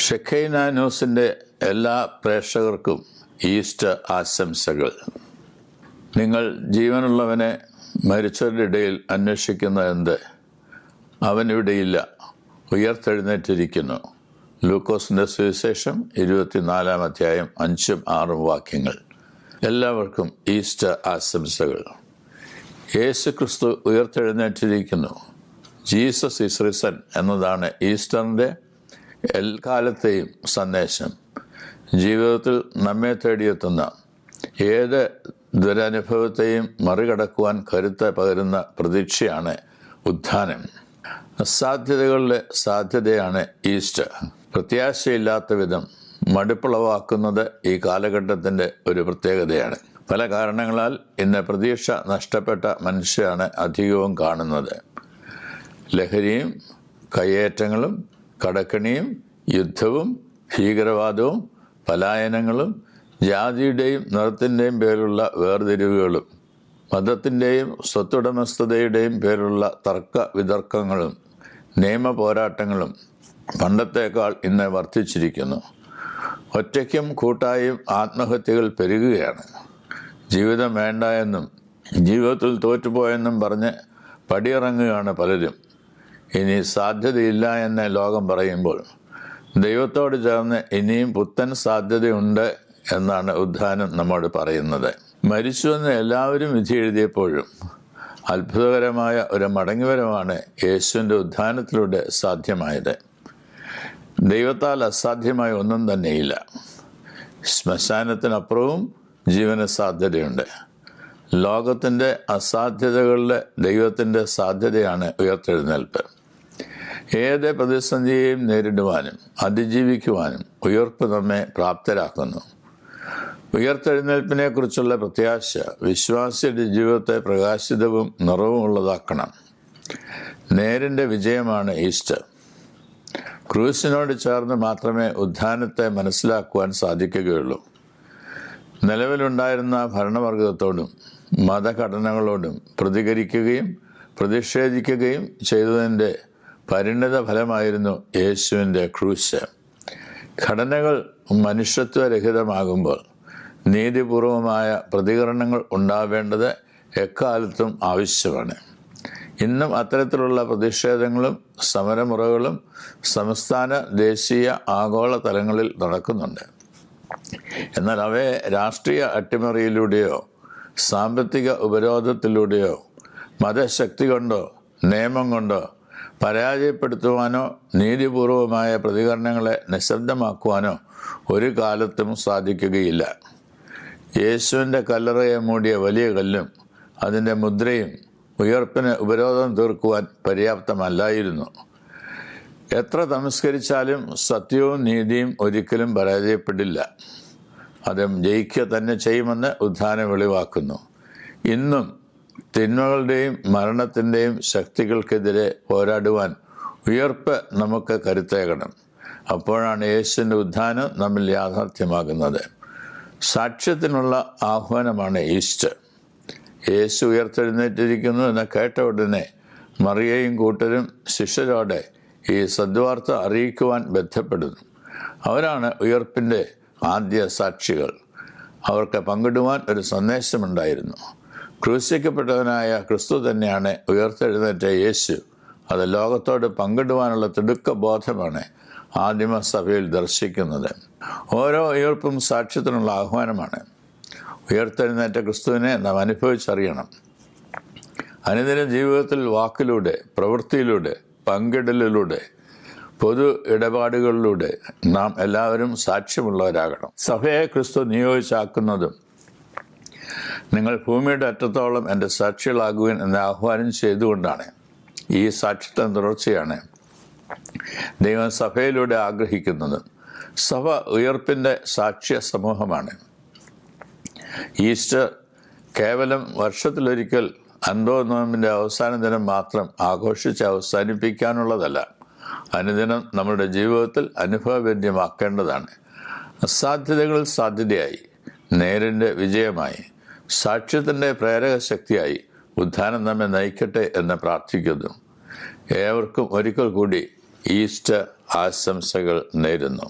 ഷെഖൈന ന്യൂസിൻ്റെ എല്ലാ പ്രേക്ഷകർക്കും ഈസ്റ്റർ ആശംസകൾ. നിങ്ങൾ ജീവനുള്ളവനെ മരിച്ചവരുടെ ഇടയിൽ അന്വേഷിക്കുന്ന എന്ത്? അവൻ ഇവിടെയില്ല, ഉയർത്തെഴുന്നേറ്റിരിക്കുന്നു. ലൂക്കോസിൻ്റെ സുവിശേഷം 24 അധ്യായം 5-6 വാക്യങ്ങൾ. എല്ലാവർക്കും ഈസ്റ്റർ ആശംസകൾ. യേശു ക്രിസ്തു ഉയർത്തെഴുന്നേറ്റിരിക്കുന്നു. ജീസസ് ഈസ് റിസൺ എന്നതാണ് ഈസ്റ്ററിൻ്റെ എക്കാലത്തെയും സന്ദേശം. ജീവിതത്തിൽ നമ്മെ തേടിയെത്തുന്ന ഏത് ദുരനുഭവത്തെയും മറികടക്കുവാൻ കരുത്ത് പകരുന്ന പ്രതീക്ഷയാണ് ഉത്ഥാനം. അസാധ്യതകളുടെ സാധ്യതയാണ് ഈസ്റ്റർ. പ്രത്യാശയില്ലാത്ത വിധം മടുപ്പുളവാക്കുന്നത് ഈ കാലഘട്ടത്തിൻ്റെ ഒരു പ്രത്യേകതയാണ്. പല കാരണങ്ങളാൽ ഇന്ന് പ്രതീക്ഷ നഷ്ടപ്പെട്ട മനുഷ്യരാണ് അധികവും കാണുന്നത്. ലഹരിയും കയ്യേറ്റങ്ങളും കടക്കണിയും യുദ്ധവും ഭീകരവാദവും പലായനങ്ങളും ജാതിയുടെയും നിറത്തിൻ്റെയും പേരുള്ള വേർതിരിവുകളും മതത്തിൻ്റെയും സ്വത്തുടമസ്ഥതയുടെയും പേരുള്ള തർക്ക വിതർക്കങ്ങളും നിയമ പോരാട്ടങ്ങളും പണ്ടത്തേക്കാൾ ഇന്ന് വർദ്ധിച്ചിരിക്കുന്നു. ഒറ്റയ്ക്കും കൂട്ടായും ആത്മഹത്യകൾ പെരുകുകയാണ്. ജീവിതം വേണ്ട എന്നും ജീവിതത്തിൽ തോറ്റുപോയെന്നും പറഞ്ഞ് പടിയിറങ്ങുകയാണ് പലരും. ഇനി സാധ്യതയില്ല എന്ന് ലോകം പറയുമ്പോൾ ദൈവത്തോട് ചേർന്ന് ഇനിയും പുത്തൻ സാധ്യതയുണ്ട് എന്നാണ് ഉത്ഥാനം നമ്മോട് പറയുന്നത്. മരിച്ചുവെന്ന് എല്ലാവരും വിധി എഴുതിയപ്പോഴും അത്ഭുതകരമായ ഒരു മടങ്ങിവരവാണ് യേശുവിൻ്റെ ഉത്ഥാനത്തിലൂടെ സാധ്യമായത്. ദൈവത്താൽ അസാധ്യമായ ഒന്നും തന്നെയില്ല. ശ്മശാനത്തിനപ്പുറവും ജീവന സാധ്യതയുണ്ട്. ലോകത്തിൻ്റെ അസാധ്യതകളിലെ ദൈവത്തിൻ്റെ സാധ്യതയാണ് ഉയർത്തെഴുന്നേൽപ്പ്. ഏത് പ്രതിസന്ധിയെയും നേരിടുവാനും അതിജീവിക്കുവാനും ഉയർപ്പ് നമ്മെ പ്രാപ്തരാക്കുന്നു. ഉയർത്തെഴുന്നേൽപ്പിനെ കുറിച്ചുള്ള പ്രത്യാശ വിശ്വാസിയുടെ ജീവിതത്തെ പ്രകാശിതവും നിറവുമുള്ളതാക്കണം. നേരിൻ്റെ വിജയമാണ് ഈസ്റ്റർ. ക്രൂസിനോട് ചേർന്ന് മാത്രമേ ഉത്ഥാനത്തെ മനസ്സിലാക്കുവാൻ സാധിക്കുകയുള്ളൂ. നിലവിലുണ്ടായിരുന്ന ഭരണവർഗത്തോടും മതഘടനകളോടും പ്രതികരിക്കുകയും പ്രതിഷേധിക്കുകയും ചെയ്തതിൻ്റെ പരിണിത ഫലമായിരുന്നു യേശുവിൻ്റെ ക്രൂശ്. ഘടനകൾ മനുഷ്യത്വരഹിതമാകുമ്പോൾ നീതിപൂർവമായ പ്രതികരണങ്ങൾ ഉണ്ടാവേണ്ടത് എക്കാലത്തും ആവശ്യമാണ്. ഇന്നും അത്തരത്തിലുള്ള പ്രതിഷേധങ്ങളും സമരമുറകളും സംസ്ഥാന, ദേശീയ, ആഗോള തലങ്ങളിൽ നടക്കുന്നുണ്ട്. എന്നാൽ അവയെ രാഷ്ട്രീയ അട്ടിമറിയിലൂടെയോ സാമ്പത്തിക ഉപരോധത്തിലൂടെയോ മതശക്തി കൊണ്ടോ നിയമം കൊണ്ടോ പരാജയപ്പെടുത്തുവാനോ നീതിപൂർവമായ പ്രതികരണങ്ങളെ നിശബ്ദമാക്കുവാനോ ഒരു കാലത്തും സാധിക്കുകയില്ല. യേശുവിൻ്റെ കല്ലറയെ മൂടിയ വലിയ കല്ലും അതിൻ്റെ മുദ്രയും ഉയർപ്പിന് ഉപരോധം തീർക്കുവാൻ പര്യാപ്തമല്ലായിരുന്നു. എത്ര തമസ്കരിച്ചാലും സത്യവും നീതിയും ഒരിക്കലും പരാജയപ്പെടില്ല. അത് ജയിക്കുക തന്നെ ചെയ്യുമെന്ന് ഉത്ഥാനം വെളിവാക്കുന്നു. ഇന്നും തിന്മകളുടെയും മരണത്തിൻ്റെയും ശക്തികൾക്കെതിരെ പോരാടുവാൻ ഉയർപ്പ് നമുക്ക് കരുത്തേകണം. അപ്പോഴാണ് യേശുവിൻ്റെ ഉത്ഥാനം നമ്മിൽ യാഥാർത്ഥ്യമാകുന്നത്. സാക്ഷ്യത്തിനുള്ള ആഹ്വാനമാണ് ഈസ്റ്റർ. യേശു ഉയർത്തെഴുന്നേറ്റിരിക്കുന്നു എന്ന് കേട്ട ഉടനെ മറിയയും കൂട്ടരും ശിഷ്യരോടെ ഈ സദ്വാർത്ത അറിയിക്കുവാൻ ബന്ധപ്പെടുന്നു. അവരാണ് ഉയർപ്പിൻ്റെ ആദ്യ സാക്ഷികൾ. അവർക്ക് പങ്കിടുവാൻ ഒരു സന്ദേശമുണ്ടായിരുന്നു. ക്രൂശിക്കപ്പെട്ടവനായ ക്രിസ്തു തന്നെയാണ് ഉയർത്തെഴുന്നേറ്റ യേശു. അത് ലോകത്തോട് പങ്കിടുവാനുള്ള തിടുക്കബോധമാണ് ആദിമസഭയിൽ ദർശിക്കുന്നത്. ഓരോ ഉയർപ്പും സാക്ഷ്യത്തിനുള്ള ആഹ്വാനമാണ്. ഉയർത്തെഴുന്നേറ്റ ക്രിസ്തുവിനെ നാം അനുഭവിച്ചറിയണം. അനുദിന ജീവിതത്തിൽ വാക്കിലൂടെ, പ്രവൃത്തിയിലൂടെ, പങ്കിടലിലൂടെ, പൊതു ഇടപാടുകളിലൂടെ നാം എല്ലാവരും സാക്ഷ്യമുള്ളവരാകണം. സഭയെ ക്രിസ്തു നിയോഗിച്ചാക്കുന്നതും നിങ്ങൾ ഭൂമിയുടെ അറ്റത്തോളം എൻ്റെ സാക്ഷികളാകുവാൻ എന്ന ആഹ്വാനം ചെയ്തുകൊണ്ടാണ്. ഈ സാക്ഷ്യത്തിന് തുടർച്ചയാണ് ദൈവം സഭയിലൂടെ ആഗ്രഹിക്കുന്നത്. സഭ ഉയർപ്പിൻ്റെ സാക്ഷ്യ സമൂഹമാണ്. ഈസ്റ്റർ കേവലം വർഷത്തിലൊരിക്കൽ അന്തോ നോമ്പിൻ്റെ അവസാന ദിനം മാത്രം ആഘോഷിച്ച് അവസാനിപ്പിക്കാനുള്ളതല്ല. അനുദിനം നമ്മുടെ ജീവിതത്തിൽ അനുഭവവേദ്യമാക്കേണ്ടതാണ്. അസാധ്യതകൾ സാധ്യതയായി, നേരിൻ്റെ വിജയമായി, സാക്ഷ്യത്തിൻ്റെ പ്രേരക ശക്തിയായി ഉത്ഥാനം നമ്മെ നയിക്കട്ടെ എന്ന് പ്രാർത്ഥിക്കുന്നു. ഏവർക്കും ഒരിക്കൽ കൂടി ഈസ്റ്റർ ആശംസകൾ നേരുന്നു.